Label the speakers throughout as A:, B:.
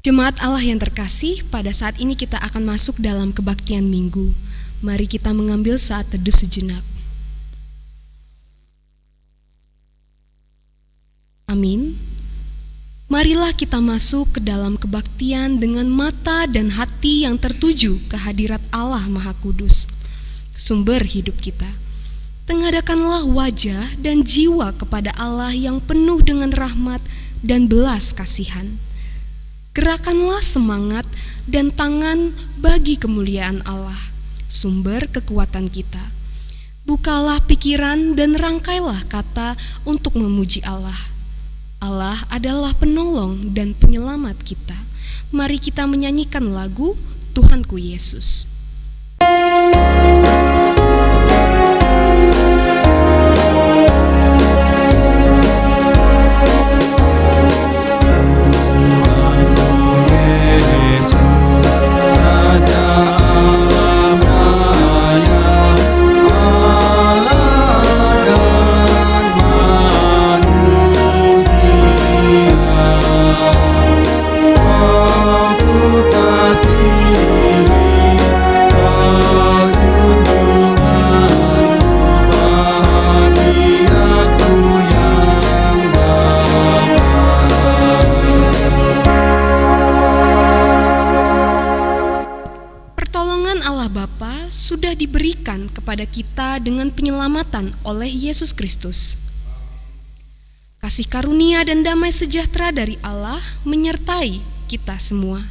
A: Jemaat Allah yang terkasih, pada saat ini kita akan masuk dalam kebaktian minggu. Mari kita mengambil saat teduh sejenak. Amin. Marilah kita masuk ke dalam kebaktian dengan mata dan hati yang tertuju ke hadirat Allah Maha Kudus, sumber hidup kita. Tengadahkanlah wajah dan jiwa kepada Allah yang penuh dengan rahmat dan belas kasihan. Gerakanlah semangat dan tangan bagi kemuliaan Allah, sumber kekuatan kita. Bukalah pikiran dan rangkailah kata untuk memuji Allah. Allah adalah penolong dan penyelamat kita. Mari kita menyanyikan lagu Tuhanku Yesus. Sudah diberikan kepada kita dengan penyelamatan oleh Yesus Kristus. Kasih karunia dan damai sejahtera dari Allah menyertai kita semua.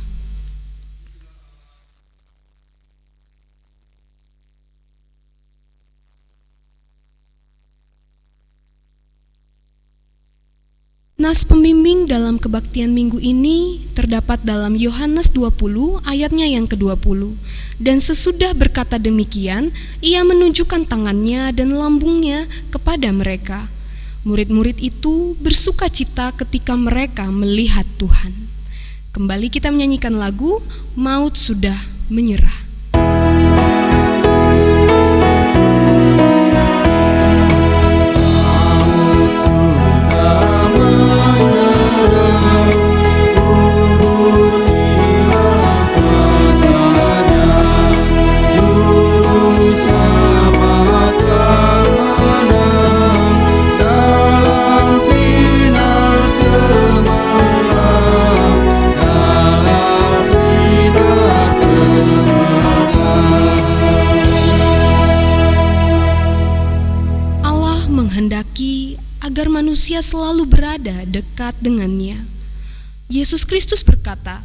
A: Nas pembimbing dalam kebaktian minggu ini terdapat dalam Yohanes 20 ayatnya yang ke-20. Dan sesudah berkata demikian, ia menunjukkan tangannya dan lambungnya kepada mereka. Murid-murid itu bersukacita ketika mereka melihat Tuhan. Kembali kita menyanyikan lagu Maut Sudah Menyerah. Agar manusia selalu berada dekat dengannya. Yesus Kristus berkata,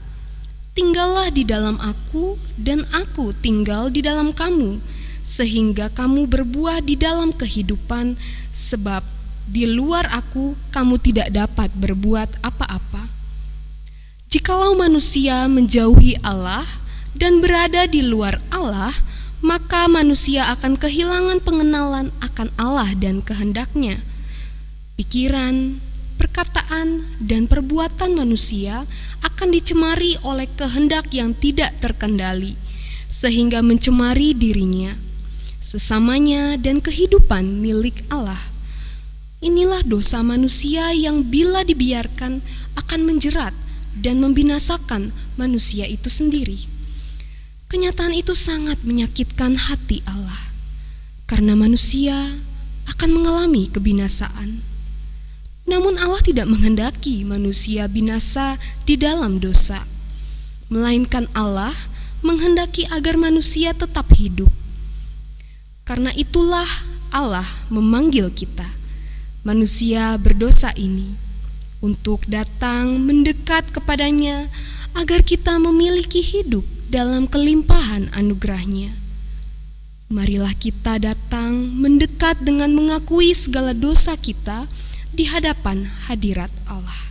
A: "Tinggallah di dalam aku dan aku tinggal di dalam kamu, sehingga kamu berbuah di dalam kehidupan, sebab di luar aku kamu tidak dapat berbuat apa-apa." Jikalau manusia menjauhi Allah dan berada di luar Allah, maka manusia akan kehilangan pengenalan akan Allah dan kehendaknya. Pikiran, perkataan, dan perbuatan manusia akan dicemari oleh kehendak yang tidak terkendali, sehingga mencemari dirinya, sesamanya, dan kehidupan milik Allah. Inilah dosa manusia yang bila dibiarkan akan menjerat dan membinasakan manusia itu sendiri. Kenyataan itu sangat menyakitkan hati Allah, karena manusia akan mengalami kebinasaan. Namun Allah tidak menghendaki manusia binasa di dalam dosa, melainkan Allah menghendaki agar manusia tetap hidup. Karena itulah Allah memanggil kita, manusia berdosa ini, untuk datang mendekat kepadanya agar kita memiliki hidup dalam kelimpahan anugerah-Nya. Marilah kita datang mendekat dengan mengakui segala dosa kita di hadapan hadirat Allah.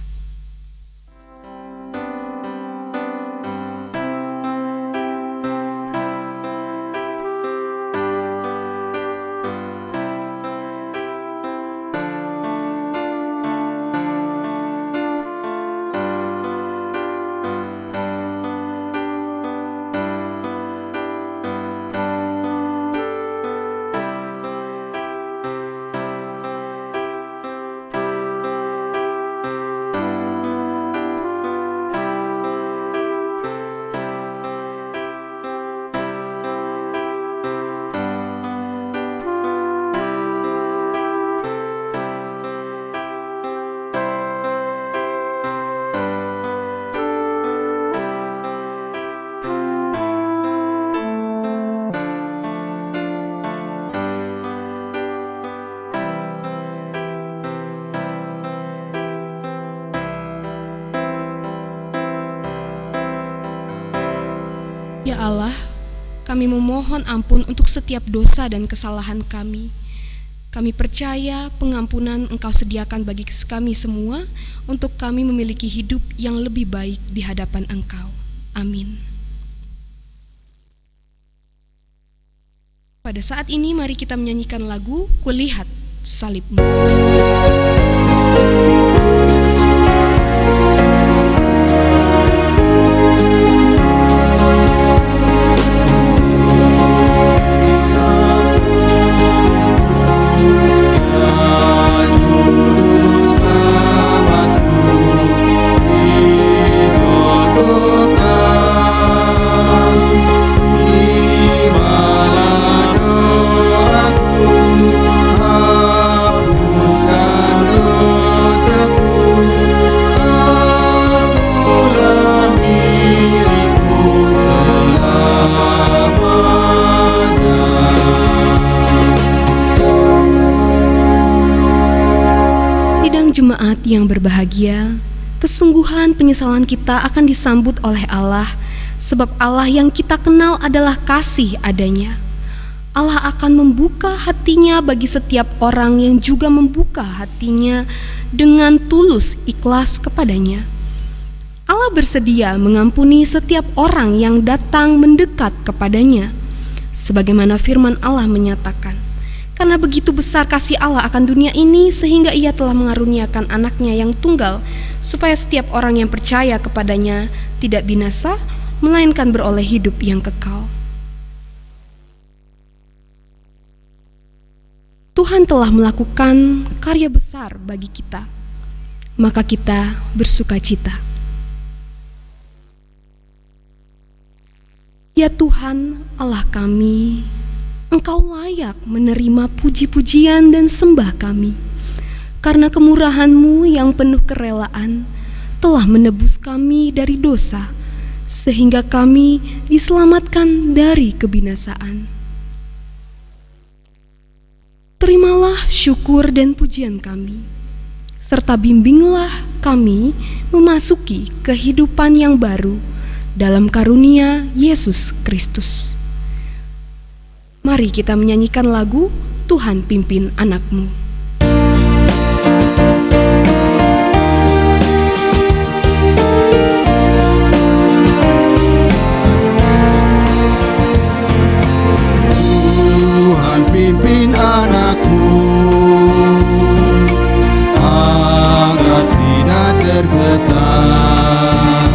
A: Ya Allah, kami memohon ampun untuk setiap dosa dan kesalahan kami. Kami percaya pengampunan Engkau sediakan bagi kami semua untuk kami memiliki hidup yang lebih baik di hadapan Engkau. Amin. Pada saat ini mari kita menyanyikan lagu Kulihat Salibmu. Jemaat yang berbahagia, kesungguhan penyesalan kita akan disambut oleh Allah, sebab Allah yang kita kenal adalah kasih adanya. Allah akan membuka hatinya bagi setiap orang yang juga membuka hatinya dengan tulus ikhlas kepadanya. Allah bersedia mengampuni setiap orang yang datang mendekat kepadanya, sebagaimana firman Allah menyatakan, karena begitu besar kasih Allah akan dunia ini sehingga Ia telah mengaruniakan anaknya yang tunggal supaya setiap orang yang percaya kepadanya tidak binasa melainkan beroleh hidup yang kekal. Tuhan telah melakukan karya besar bagi kita, maka kita bersukacita. Ya Tuhan Allah kami, Engkau layak menerima puji-pujian dan sembah kami, karena kemurahan-Mu yang penuh kerelaan telah menebus kami dari dosa, sehingga kami diselamatkan dari kebinasaan. Terimalah syukur dan pujian kami, serta bimbinglah kami memasuki kehidupan yang baru dalam karunia Yesus Kristus. Mari kita menyanyikan lagu Tuhan Pimpin Anak-Mu.
B: Tuhan pimpin anakku agar tidak tersesat,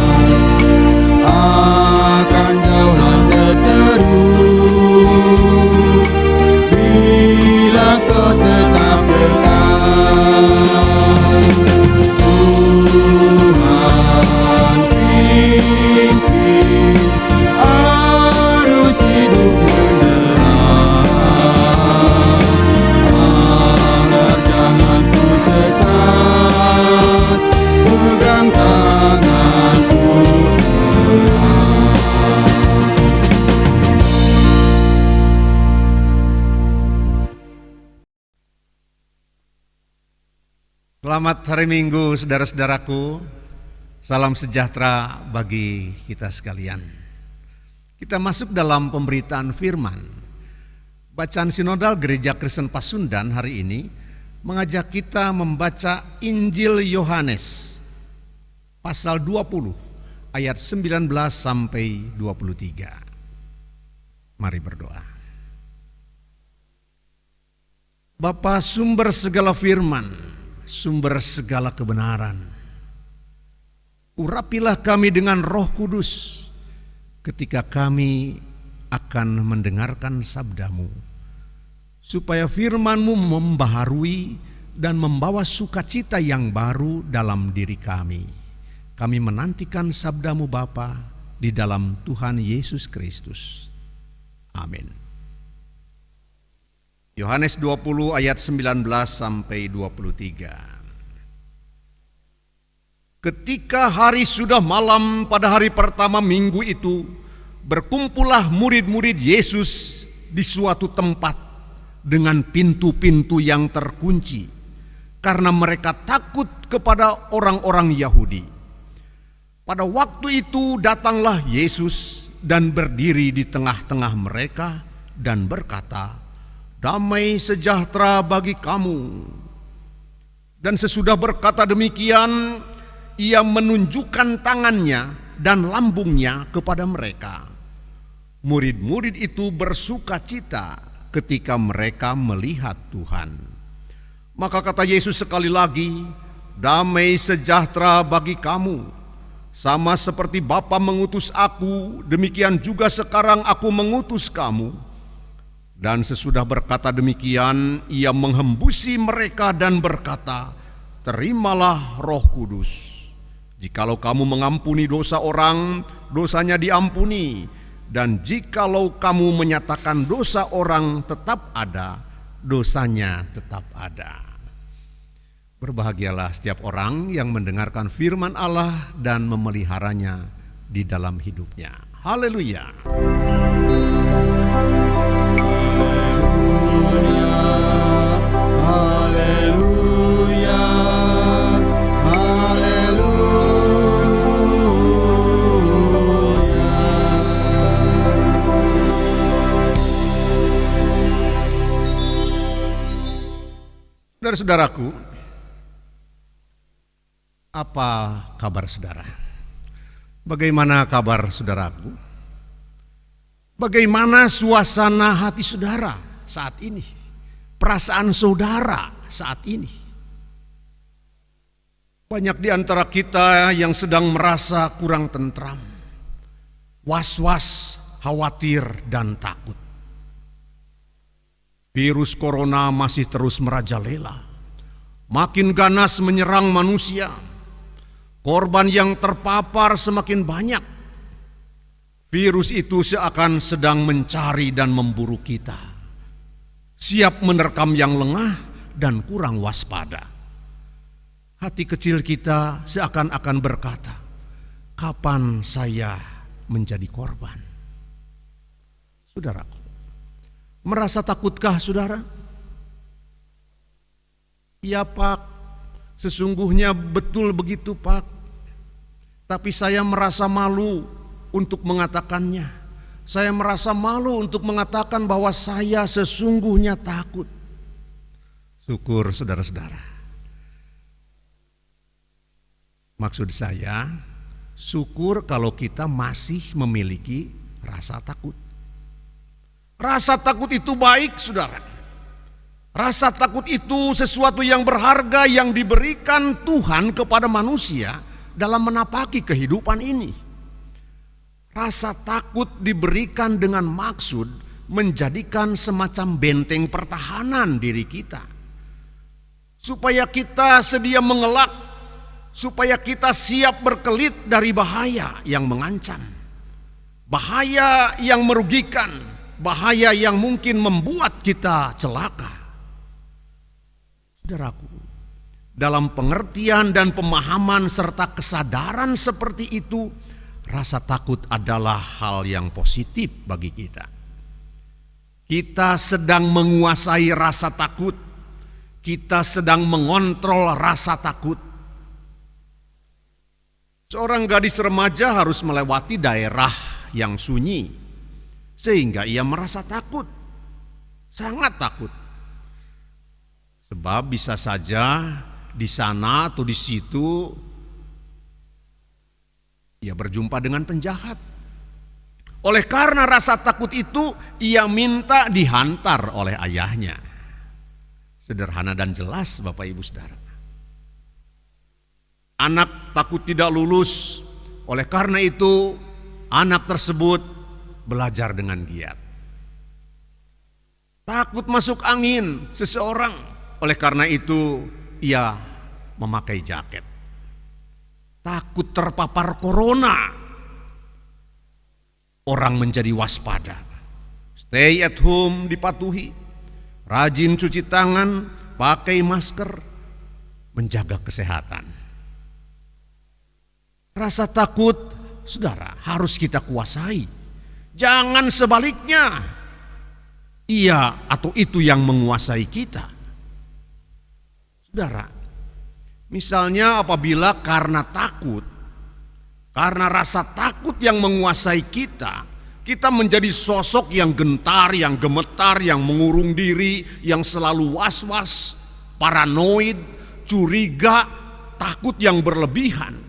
B: akan jauhlah seteru bila kau tetap dekat. Tuhan pimpin arus hidup menderang, agar jangan ku sesat, pegang tanganku erat.
C: Selamat hari Minggu saudara-saudaraku. Salam sejahtera bagi kita sekalian. Kita masuk dalam pemberitaan firman. Bacaan sinodal Gereja Kristen Pasundan hari ini mengajak kita membaca Injil Yohanes pasal 20 ayat 19 sampai 23. Mari berdoa. Bapa sumber segala firman, sumber segala kebenaran, urapilah kami dengan Roh Kudus ketika kami akan mendengarkan sabda-Mu, supaya firman-Mu membaharui dan membawa sukacita yang baru dalam diri kami. Kami menantikan sabda-Mu Bapa di dalam Tuhan Yesus Kristus. Amin. Yohanes 20 ayat 19 sampai 23. Ketika hari sudah malam pada hari pertama minggu itu, berkumpullah murid-murid Yesus di suatu tempat dengan pintu-pintu yang terkunci, karena mereka takut kepada orang-orang Yahudi. Pada waktu itu datanglah Yesus dan berdiri di tengah-tengah mereka dan berkata, "Damai sejahtera bagi kamu." Dan sesudah berkata demikian, ia menunjukkan tangannya dan lambungnya kepada mereka. Murid-murid itu bersuka cita ketika mereka melihat Tuhan. Maka kata Yesus sekali lagi, "Damai sejahtera bagi kamu. Sama seperti Bapa mengutus aku, demikian juga sekarang aku mengutus kamu." Dan sesudah berkata demikian, ia menghembusi mereka dan berkata, "Terimalah Roh Kudus. Jikalau kamu mengampuni dosa orang, dosanya diampuni. Dan jikalau kamu menyatakan dosa orang tetap ada, dosanya tetap ada." Berbahagialah setiap orang yang mendengarkan firman Allah dan memeliharanya di dalam hidupnya. Haleluya.
B: Haleluya,
C: Saudara-saudaraku, apa kabar saudara? Bagaimana kabar saudaraku? Bagaimana suasana hati saudara saat ini? Perasaan saudara saat ini? Banyak di antara kita yang sedang merasa kurang tentram, was-was, khawatir, dan takut. Virus corona masih terus merajalela, makin ganas menyerang manusia. Korban yang terpapar semakin banyak. Virus itu seakan sedang mencari dan memburu kita, siap menerkam yang lengah dan kurang waspada. Hati kecil kita seakan-akan berkata, "Kapan saya menjadi korban?" Saudaraku, merasa takutkah saudara? Ya Pak, sesungguhnya betul begitu Pak. Tapi saya merasa malu untuk mengatakannya. Saya merasa malu untuk mengatakan bahwa saya sesungguhnya takut. Syukur saudara-saudara. Maksud saya, syukur kalau kita masih memiliki rasa takut. Rasa takut itu baik, saudara. Rasa takut itu sesuatu yang berharga yang diberikan Tuhan kepada manusia dalam menapaki kehidupan ini. Rasa takut diberikan dengan maksud menjadikan semacam benteng pertahanan diri kita, supaya kita sedia mengelak, supaya kita siap berkelit dari bahaya yang mengancam, bahaya yang merugikan, bahaya yang mungkin membuat kita celaka. Saudaraku, dalam pengertian dan pemahaman serta kesadaran seperti itu, rasa takut adalah hal yang positif bagi kita. Kita sedang menguasai rasa takut. Kita sedang mengontrol rasa takut. Seorang gadis remaja harus melewati daerah yang sunyi, sehingga ia merasa takut, sangat takut. Sebab bisa saja di sana atau di situ ia berjumpa dengan penjahat. Oleh karena rasa takut itu, ia minta dihantar oleh ayahnya. Sederhana dan jelas Bapak Ibu Saudara. Anak takut tidak lulus, oleh karena itu anak tersebut belajar dengan giat. Takut masuk angin seseorang, oleh karena itu ia memakai jaket. Takut terpapar corona, orang menjadi waspada. Stay at home dipatuhi, rajin cuci tangan, pakai masker, menjaga kesehatan. Rasa takut, saudara, harus kita kuasai. Jangan sebaliknya, ia atau itu yang menguasai kita. Saudara, misalnya apabila karena takut, karena rasa takut yang menguasai kita, Kita menjadi sosok yang gentar, yang gemetar, yang mengurung diri, yang selalu was-was, paranoid, curiga, takut yang berlebihan.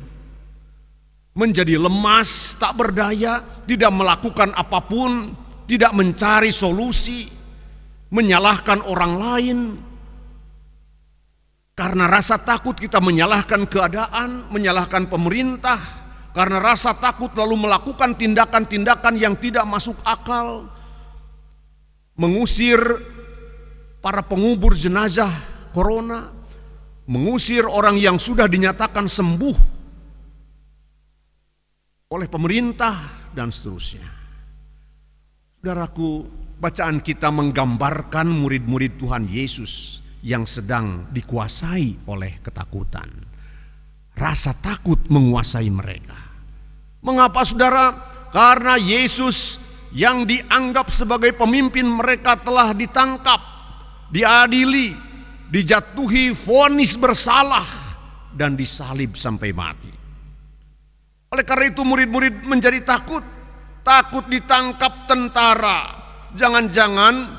C: Menjadi lemas, tak berdaya, tidak melakukan apapun, tidak mencari solusi, menyalahkan orang lain. Karena rasa takut kita menyalahkan keadaan, menyalahkan pemerintah. Karena rasa takut lalu melakukan tindakan-tindakan yang tidak masuk akal. Mengusir para pengubur jenazah corona. Mengusir orang yang sudah dinyatakan sembuh oleh pemerintah dan seterusnya. Saudaraku, bacaan kita menggambarkan murid-murid Tuhan Yesus yang sedang dikuasai oleh ketakutan. Rasa takut menguasai mereka. Mengapa saudara? Karena Yesus yang dianggap sebagai pemimpin mereka telah ditangkap, diadili, dijatuhi vonis bersalah, dan disalib sampai mati. Oleh karena itu murid-murid menjadi takut. Takut ditangkap tentara. Jangan-jangan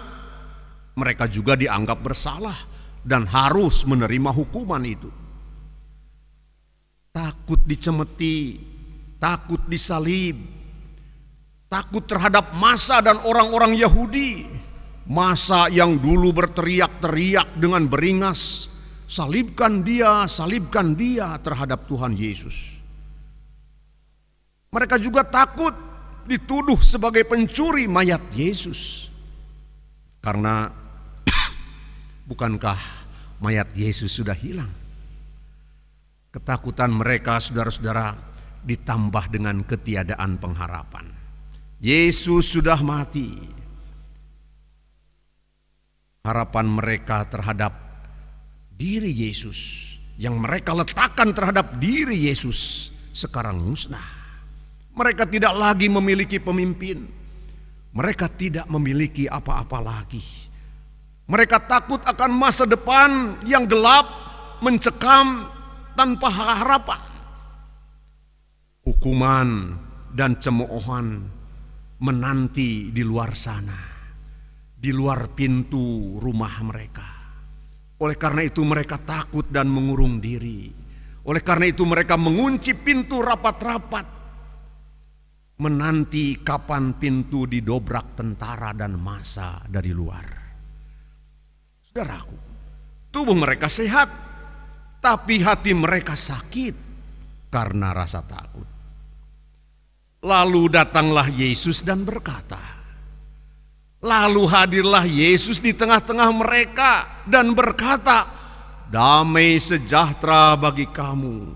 C: mereka juga dianggap bersalah dan harus menerima hukuman itu. Takut dicemeti, takut disalib, takut terhadap massa dan orang-orang Yahudi. Massa yang dulu berteriak-teriak dengan beringas, salibkan dia terhadap Tuhan Yesus. Mereka juga takut dituduh sebagai pencuri mayat Yesus. Karena bukankah mayat Yesus sudah hilang? Ketakutan mereka, saudara-saudara, ditambah dengan ketiadaan pengharapan. Yesus sudah mati. Harapan mereka terhadap diri Yesus, yang mereka letakkan terhadap diri Yesus, sekarang musnah. Mereka tidak lagi memiliki pemimpin. Mereka tidak memiliki apa-apa lagi. Mereka takut akan masa depan yang gelap, mencekam, tanpa harapan. Hukuman dan cemoohan menanti di luar sana, di luar pintu rumah mereka. Oleh karena itu mereka takut dan mengurung diri. Oleh karena itu mereka mengunci pintu rapat-rapat, menanti kapan pintu didobrak tentara dan massa dari luar. Saudaraku, tubuh mereka sehat, tapi hati mereka sakit karena rasa takut. Lalu datanglah Yesus dan berkata, lalu hadirlah Yesus di tengah-tengah mereka dan berkata, damai sejahtera bagi kamu.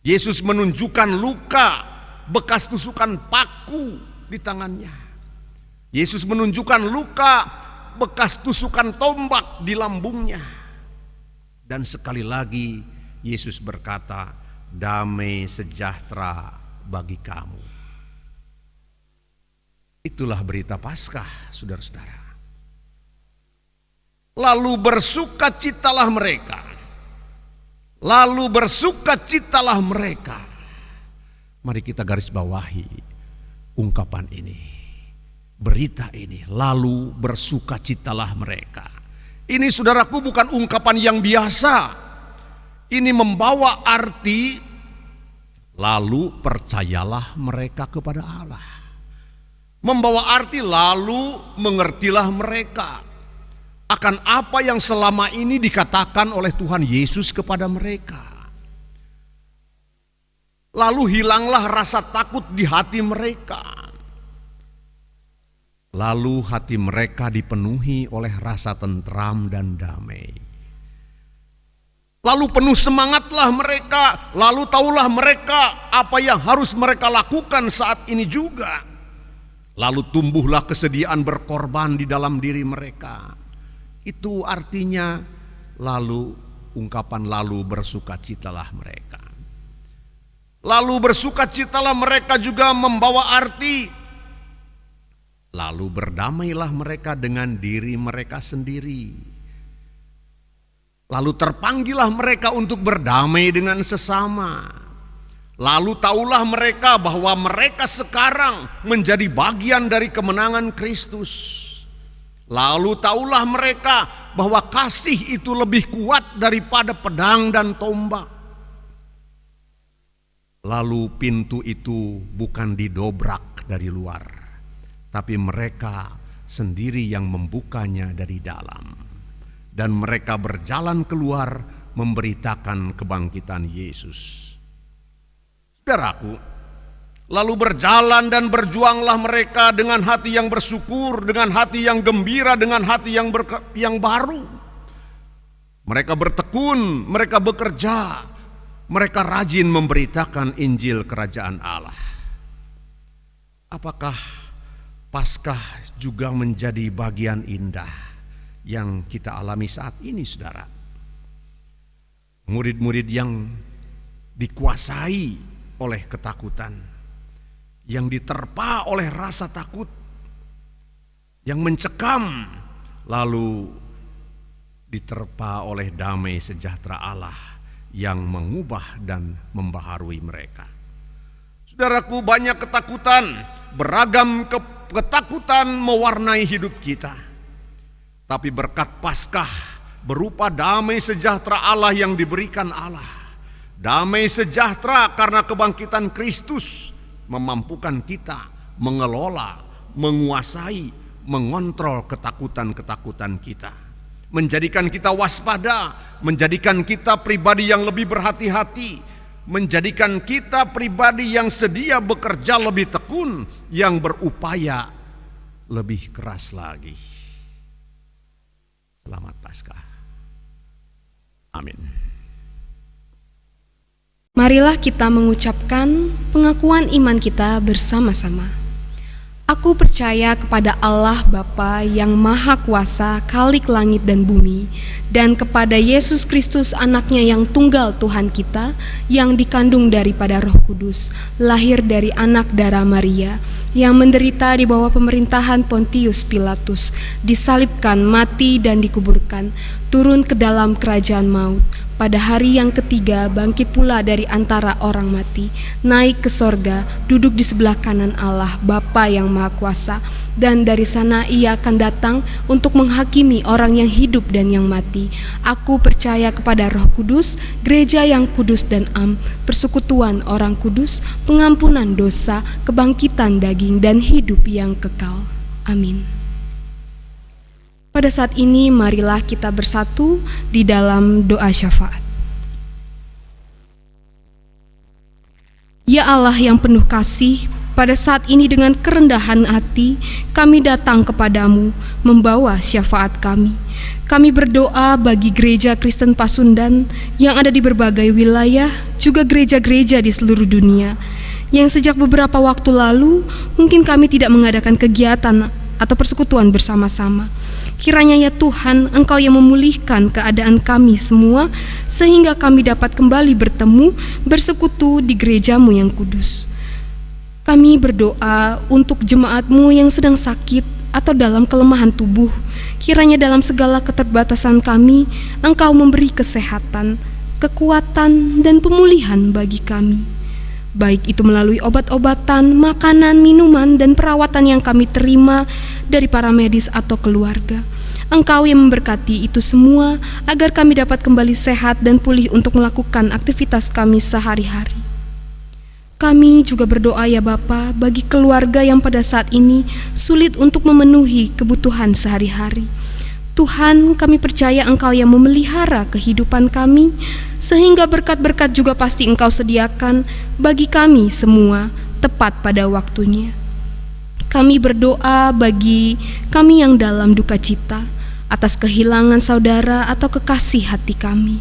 C: Yesus menunjukkan luka, bekas tusukan paku di tangannya. Yesus menunjukkan luka, bekas tusukan tombak di lambungnya. Dan sekali lagi Yesus berkata, damai sejahtera bagi kamu. Itulah berita Paskah, saudara-saudara. Lalu bersukacitalah mereka. Lalu bersukacitalah mereka. Mari kita garis bawahi ungkapan ini, berita ini. Lalu bersukacitalah mereka. Ini saudaraku bukan ungkapan yang biasa. Ini membawa arti lalu percayalah mereka kepada Allah. Membawa arti lalu mengertilah mereka akan apa yang selama ini dikatakan oleh Tuhan Yesus kepada mereka. Lalu hilanglah rasa takut di hati mereka. Lalu hati mereka dipenuhi oleh rasa tentram dan damai. Lalu penuh semangatlah mereka. Lalu tahulah mereka apa yang harus mereka lakukan saat ini juga. Lalu tumbuhlah kesediaan berkorban di dalam diri mereka. Itu artinya lalu, ungkapan lalu bersukacitalah mereka. Lalu bersukacitalah mereka juga membawa arti lalu berdamailah mereka dengan diri mereka sendiri. Lalu terpanggillah mereka untuk berdamai dengan sesama. Lalu taulah mereka bahwa mereka sekarang menjadi bagian dari kemenangan Kristus. Lalu taulah mereka bahwa kasih itu lebih kuat daripada pedang dan tombak. Lalu pintu itu bukan didobrak dari luar, tapi mereka sendiri yang membukanya dari dalam. Dan mereka berjalan keluar memberitakan kebangkitan Yesus. Saudaraku, lalu berjalan dan berjuanglah mereka dengan hati yang bersyukur, dengan hati yang gembira, dengan hati yang baru. Mereka bertekun, mereka bekerja, mereka rajin memberitakan Injil Kerajaan Allah. Apakah Paskah juga menjadi bagian indah yang kita alami saat ini, saudara? Murid-murid yang dikuasai oleh ketakutan, yang diterpa oleh rasa takut, yang mencekam, lalu diterpa oleh damai sejahtera Allah yang mengubah dan membaharui mereka. Saudaraku, banyak ketakutan, beragam ketakutan mewarnai hidup kita. Tapi berkat Paskah berupa damai sejahtera Allah yang diberikan Allah. Damai sejahtera karena kebangkitan Kristus memampukan kita mengelola, menguasai, mengontrol ketakutan-ketakutan kita. Menjadikan kita waspada, menjadikan kita pribadi yang lebih berhati-hati, menjadikan kita pribadi yang sedia bekerja lebih tekun, yang berupaya lebih keras lagi. Selamat Paskah. Amin.
A: Marilah kita mengucapkan pengakuan iman kita bersama-sama. Aku percaya kepada Allah Bapa yang Maha Kuasa, Khalik langit dan bumi, dan kepada Yesus Kristus anaknya yang tunggal Tuhan kita, yang dikandung daripada Roh Kudus, lahir dari anak darah Maria, yang menderita di bawah pemerintahan Pontius Pilatus, disalibkan, mati dan dikuburkan, turun ke dalam kerajaan maut. Pada hari yang ketiga bangkit pula dari antara orang mati, naik ke sorga, duduk di sebelah kanan Allah Bapa yang Maha Kuasa, dan dari sana ia akan datang untuk menghakimi orang yang hidup dan yang mati. Aku percaya kepada Roh Kudus, gereja yang kudus dan am, persekutuan orang kudus, pengampunan dosa, kebangkitan daging dan hidup yang kekal. Amin. Pada saat ini marilah kita bersatu di dalam doa syafaat. Ya Allah yang penuh kasih, pada saat ini dengan kerendahan hati kami datang kepadamu membawa syafaat kami. Kami berdoa bagi gereja Kristen Pasundan yang ada di berbagai wilayah, juga gereja-gereja di seluruh dunia, yang sejak beberapa waktu lalu mungkin kami tidak mengadakan kegiatan atau persekutuan bersama-sama. Kiranya ya Tuhan, Engkau yang memulihkan keadaan kami semua, sehingga kami dapat kembali bertemu, bersekutu di gereja-Mu yang kudus. Kami berdoa untuk jemaat-Mu yang sedang sakit atau dalam kelemahan tubuh. Kiranya dalam segala keterbatasan kami, Engkau memberi kesehatan, kekuatan, dan pemulihan bagi kami. Baik itu melalui obat-obatan, makanan, minuman, dan perawatan yang kami terima dari para medis atau keluarga. Engkau yang memberkati itu semua agar kami dapat kembali sehat dan pulih untuk melakukan aktivitas kami sehari-hari. Kami juga berdoa ya Bapa bagi keluarga yang pada saat ini sulit untuk memenuhi kebutuhan sehari-hari. Tuhan, kami percaya Engkau yang memelihara kehidupan kami, sehingga berkat-berkat juga pasti Engkau sediakan bagi kami semua tepat pada waktunya. Kami berdoa bagi kami yang dalam duka cita atas kehilangan saudara atau kekasih hati kami.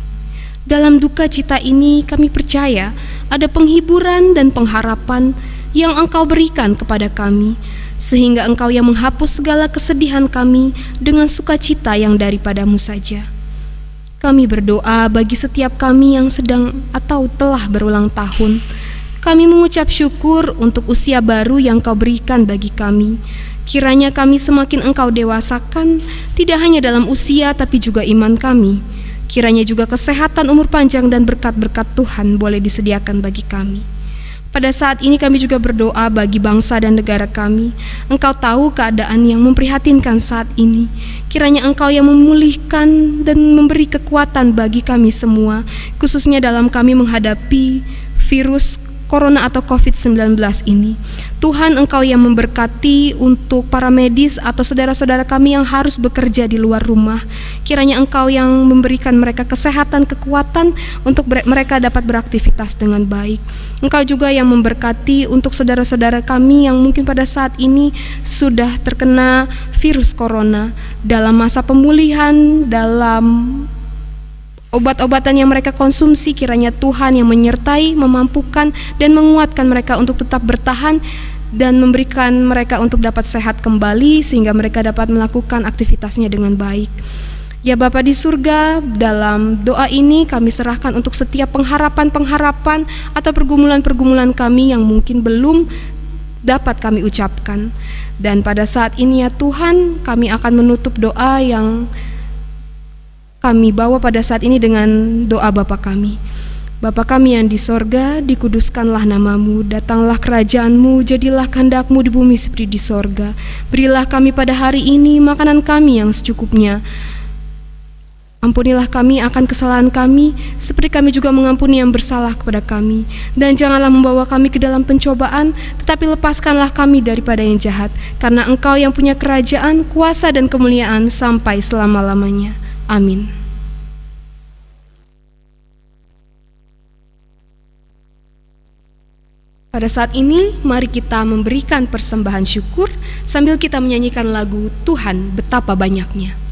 A: Dalam duka cita ini kami percaya ada penghiburan dan pengharapan yang Engkau berikan kepada kami, sehingga Engkau yang menghapus segala kesedihan kami dengan sukacita yang daripada-Mu saja. Kami berdoa bagi setiap kami yang sedang atau telah berulang tahun. Kami mengucap syukur untuk usia baru yang Kau berikan bagi kami. Kiranya kami semakin Engkau dewasakan, tidak hanya dalam usia tapi juga iman kami. Kiranya juga kesehatan, umur panjang, dan berkat-berkat Tuhan boleh disediakan bagi kami. Pada saat ini kami juga berdoa bagi bangsa dan negara kami. Engkau tahu keadaan yang memprihatinkan saat ini. Kiranya Engkau yang memulihkan dan memberi kekuatan bagi kami semua, khususnya dalam kami menghadapi virus Corona atau COVID-19 ini. Tuhan, Engkau yang memberkati untuk para medis atau saudara-saudara kami yang harus bekerja di luar rumah. Kiranya Engkau yang memberikan mereka kesehatan, kekuatan untuk mereka dapat beraktivitas dengan baik. Engkau juga yang memberkati untuk saudara-saudara kami yang mungkin pada saat ini sudah terkena virus corona, dalam masa pemulihan, dalam obat-obatan yang mereka konsumsi. Kiranya Tuhan yang menyertai, memampukan, dan menguatkan mereka untuk tetap bertahan dan memberikan mereka untuk dapat sehat kembali sehingga mereka dapat melakukan aktivitasnya dengan baik. Ya Bapa di surga, dalam doa ini kami serahkan untuk setiap pengharapan-pengharapan atau pergumulan-pergumulan kami yang mungkin belum dapat kami ucapkan. Dan pada saat ini ya Tuhan, kami akan menutup doa yang kami bawa pada saat ini dengan doa Bapa kami. Bapa kami yang di sorga, dikuduskanlah namamu, datanglah kerajaanmu, jadilah kehendak-mu di bumi seperti di sorga. Berilah kami pada hari ini makanan kami yang secukupnya. Ampunilah kami akan kesalahan kami, seperti kami juga mengampuni yang bersalah kepada kami. Dan janganlah membawa kami ke dalam pencobaan, tetapi lepaskanlah kami daripada yang jahat. Karena Engkau yang punya kerajaan, kuasa dan kemuliaan sampai selama-lamanya. Amin. Pada saat ini, mari kita memberikan persembahan syukur sambil kita menyanyikan lagu Tuhan Betapa Banyaknya.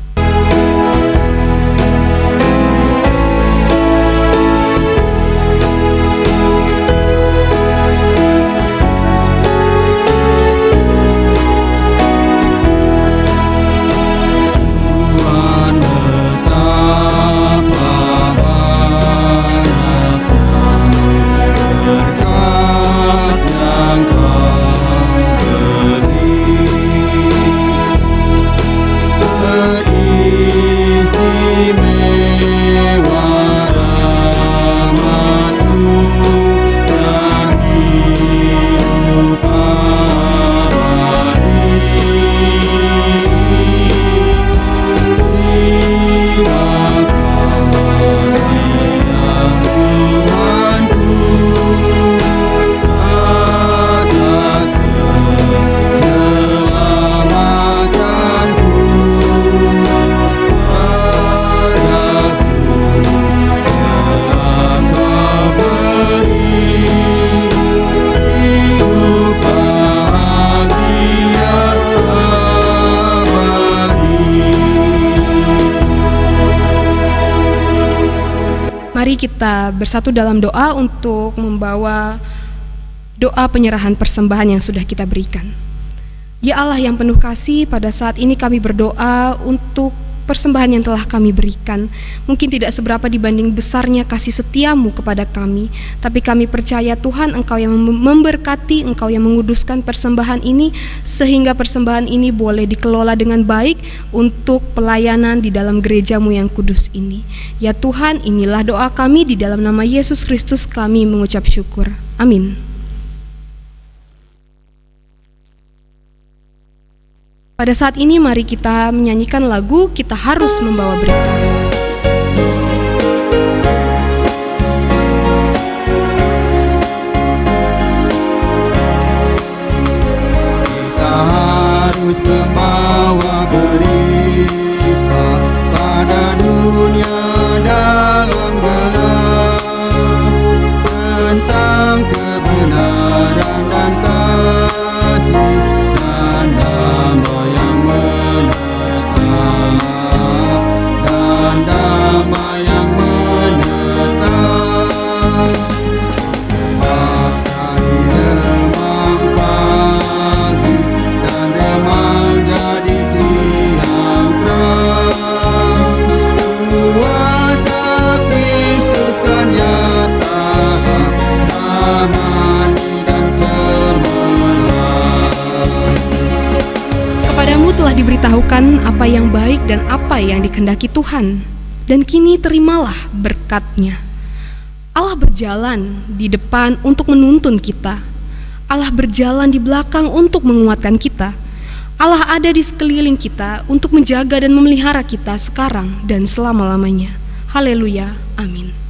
A: Mari kita bersatu dalam doa untuk membawa doa penyerahan persembahan yang sudah kita berikan. Ya Allah yang penuh kasih, pada saat ini kami berdoa untuk persembahan yang telah kami berikan. Mungkin tidak seberapa dibanding besarnya kasih setiamu kepada kami, tapi kami percaya Tuhan, Engkau yang memberkati, Engkau yang menguduskan persembahan ini, sehingga persembahan ini boleh dikelola dengan baik untuk pelayanan di dalam gerejamu yang kudus ini. Ya Tuhan, inilah doa kami, di dalam nama Yesus Kristus kami mengucap syukur. Amin. Pada saat ini mari kita menyanyikan lagu Kita Harus Membawa Berita.
B: Kita harus membawa berita pada dunia dalam gelap tentang kebenaran dan kasih dan damai yang menetap, dan damai yang menetap. Matahari remang pagi dan remang jadi siang terang. Kuasa Kristus kan nyata, damai dan cemerlang.
A: Kepadamu telah diberitahukan apa yang baik dan apa yang dikehendaki Tuhan, dan kini terimalah berkat-Nya. Allah berjalan di depan untuk menuntun kita. Allah berjalan di belakang untuk menguatkan kita. Allah ada di sekeliling kita untuk menjaga dan memelihara kita sekarang dan selama-lamanya. Haleluya, amin.